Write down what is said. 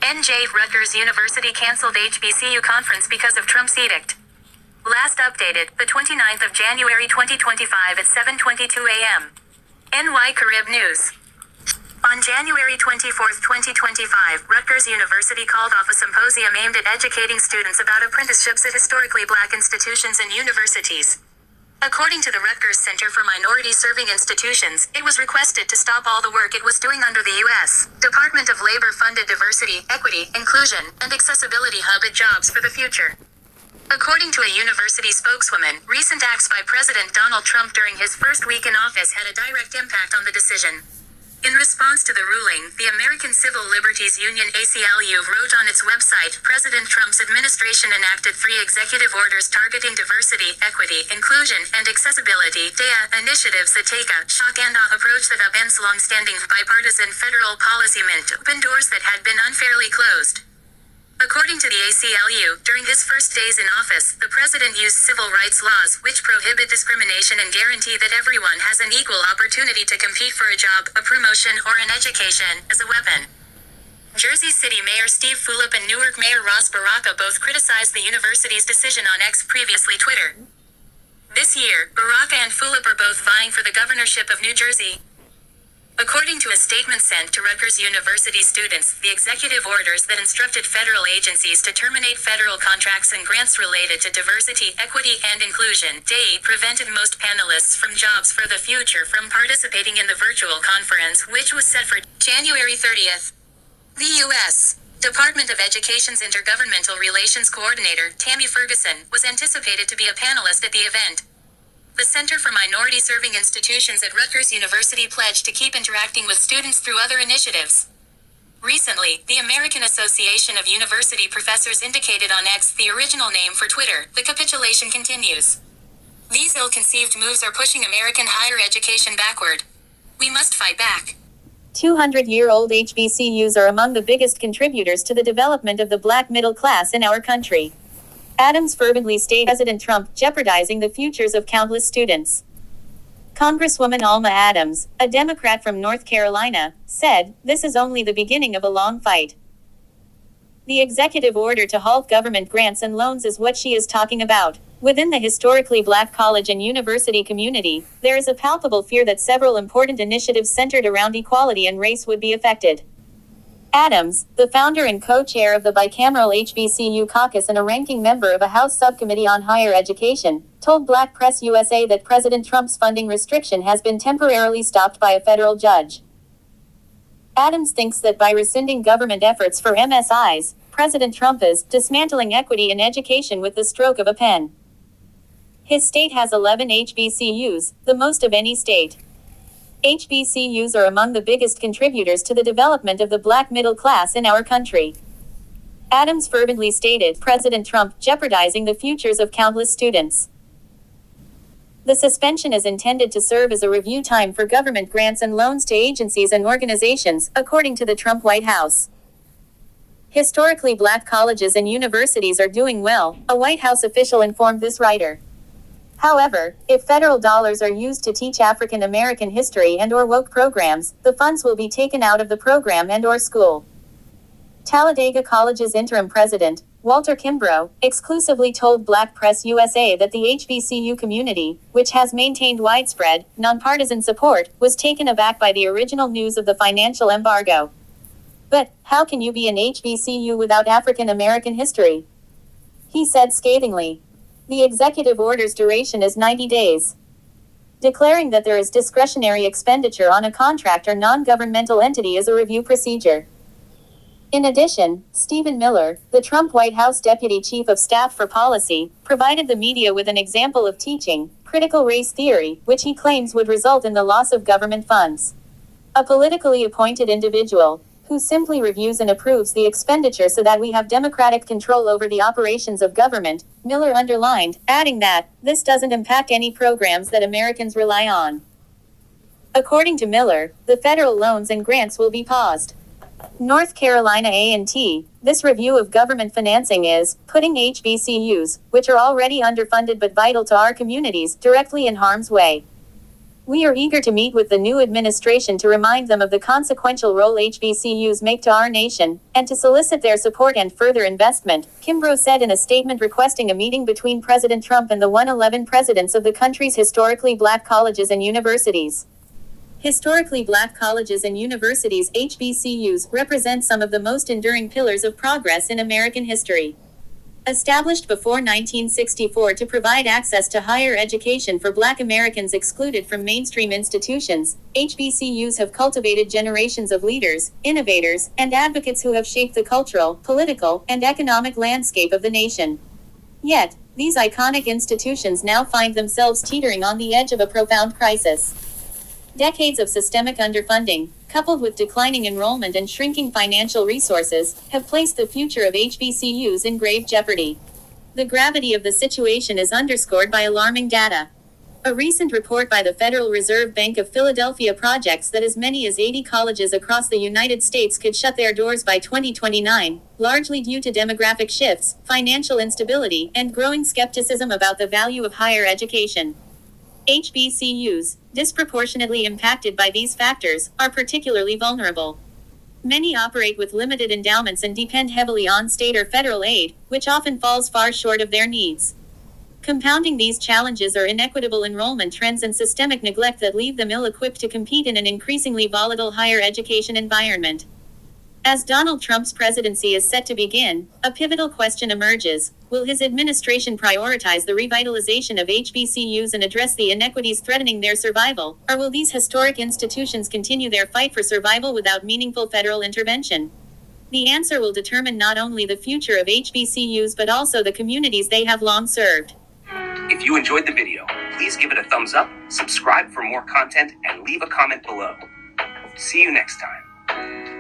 NJ Rutgers University canceled HBCU conference because of Trump's edict. Last updated, the 29th of January 2025 at 7:22 a.m. NY Carib News. On January 24, 2025, Rutgers University called off a symposium aimed at educating students about apprenticeships at historically black institutions and universities. According to the Rutgers Center for Minority Serving Institutions, it was requested to stop all the work it was doing under the U.S. Department of Labor-funded Diversity, Equity, Inclusion, and Accessibility Hub at Jobs for the Future. According to a university spokeswoman, recent acts by President Donald Trump during his first week in office had a direct impact on the decision. In response to the ruling, the American Civil Liberties Union ACLU wrote on its website, President Trump's administration enacted 3 executive orders targeting diversity, equity, inclusion, and accessibility DEA initiatives that take a shock and awe approach that upends long-standing bipartisan federal policy meant to open doors that had been unfairly closed. According to the ACLU, during his first days in office, the president used civil rights laws, which prohibit discrimination and guarantee that everyone has an equal opportunity to compete for a job, a promotion, or an education, as a weapon. Jersey City Mayor Steve Fulop and Newark Mayor Ross Baraka both criticized the university's decision on X, previously Twitter. This year, Baraka and Fulop are both vying for the governorship of New Jersey. According to a statement sent to Rutgers University students, the executive orders that instructed federal agencies to terminate federal contracts and grants related to diversity, equity, and inclusion DEI prevented most panelists from Jobs for the Future from participating in the virtual conference, which was set for January 30th. The U.S. Department of Education's Intergovernmental Relations Coordinator, Tammy Ferguson, was anticipated to be a panelist at the event. The Center for Minority Serving Institutions at Rutgers University pledged to keep interacting with students through other initiatives. Recently, the American Association of University Professors indicated on X, the original name for Twitter, the capitulation continues. These ill-conceived moves are pushing American higher education backward. We must fight back. 200-year-old HBCUs are among the biggest contributors to the development of the black middle class in our country. Adams fervently stated President Trump jeopardizing the futures of countless students. Congresswoman Alma Adams, a Democrat from North Carolina, said, "This is only the beginning of a long fight." The executive order to halt government grants and loans is what she is talking about. Within the historically black college and university community, there is a palpable fear that several important initiatives centered around equality and race would be affected. Adams, the founder and co-chair of the bicameral HBCU caucus and a ranking member of a House subcommittee on higher education, told Black Press USA that President Trump's funding restriction has been temporarily stopped by a federal judge. Adams thinks that by rescinding government efforts for MSIs, President Trump is dismantling equity in education with the stroke of a pen. His state has 11 HBCUs, the most of any state. HBCUs are among the biggest contributors to the development of the black middle class in our country. Adams fervently stated, President Trump jeopardizing the futures of countless students. The suspension is intended to serve as a review time for government grants and loans to agencies and organizations, according to the Trump White House. Historically black colleges and universities are doing well, a White House official informed this writer. However, if federal dollars are used to teach African American history and/or woke programs, the funds will be taken out of the program and/or school. Talladega College's interim president, Walter Kimbrough, exclusively told Black Press USA that the HBCU community, which has maintained widespread, nonpartisan support, was taken aback by the original news of the financial embargo. "But, how can you be an HBCU without African American history?" he said scathingly. The executive order's duration is 90 days. Declaring that there is discretionary expenditure on a contract or non-governmental entity is a review procedure. In addition, Stephen Miller, the Trump White House Deputy Chief of Staff for Policy, provided the media with an example of teaching critical race theory, which he claims would result in the loss of government funds. A politically appointed individual, who simply reviews and approves the expenditure so that we have democratic control over the operations of government, Miller underlined, adding that, this doesn't impact any programs that Americans rely on. According to Miller, the federal loans and grants will be paused. North Carolina A&T, this review of government financing is putting HBCUs, which are already underfunded but vital to our communities, directly in harm's way. We are eager to meet with the new administration to remind them of the consequential role HBCUs make to our nation, and to solicit their support and further investment, Kimbrough said in a statement requesting a meeting between President Trump and the 111 presidents of the country's historically black colleges and universities. Historically black colleges and universities (HBCUs) represent some of the most enduring pillars of progress in American history. Established before 1964 to provide access to higher education for black Americans excluded from mainstream institutions, HBCUs have cultivated generations of leaders, innovators, and advocates who have shaped the cultural, political, and economic landscape of the nation. Yet, these iconic institutions now find themselves teetering on the edge of a profound crisis. Decades of systemic underfunding, coupled with declining enrollment and shrinking financial resources, have placed the future of HBCUs in grave jeopardy. The gravity of the situation is underscored by alarming data. A recent report by the Federal Reserve Bank of Philadelphia projects that as many as 80 colleges across the United States could shut their doors by 2029, largely due to demographic shifts, financial instability, and growing skepticism about the value of higher education. HBCUs, disproportionately impacted by these factors, are particularly vulnerable. Many operate with limited endowments and depend heavily on state or federal aid, which often falls far short of their needs. Compounding these challenges are inequitable enrollment trends and systemic neglect that leave them ill-equipped to compete in an increasingly volatile higher education environment. As Donald Trump's presidency is set to begin, a pivotal question emerges: will his administration prioritize the revitalization of HBCUs and address the inequities threatening their survival, or will these historic institutions continue their fight for survival without meaningful federal intervention? The answer will determine not only the future of HBCUs but also the communities they have long served. If you enjoyed the video, please give it a thumbs up, subscribe for more content, and leave a comment below. See you next time.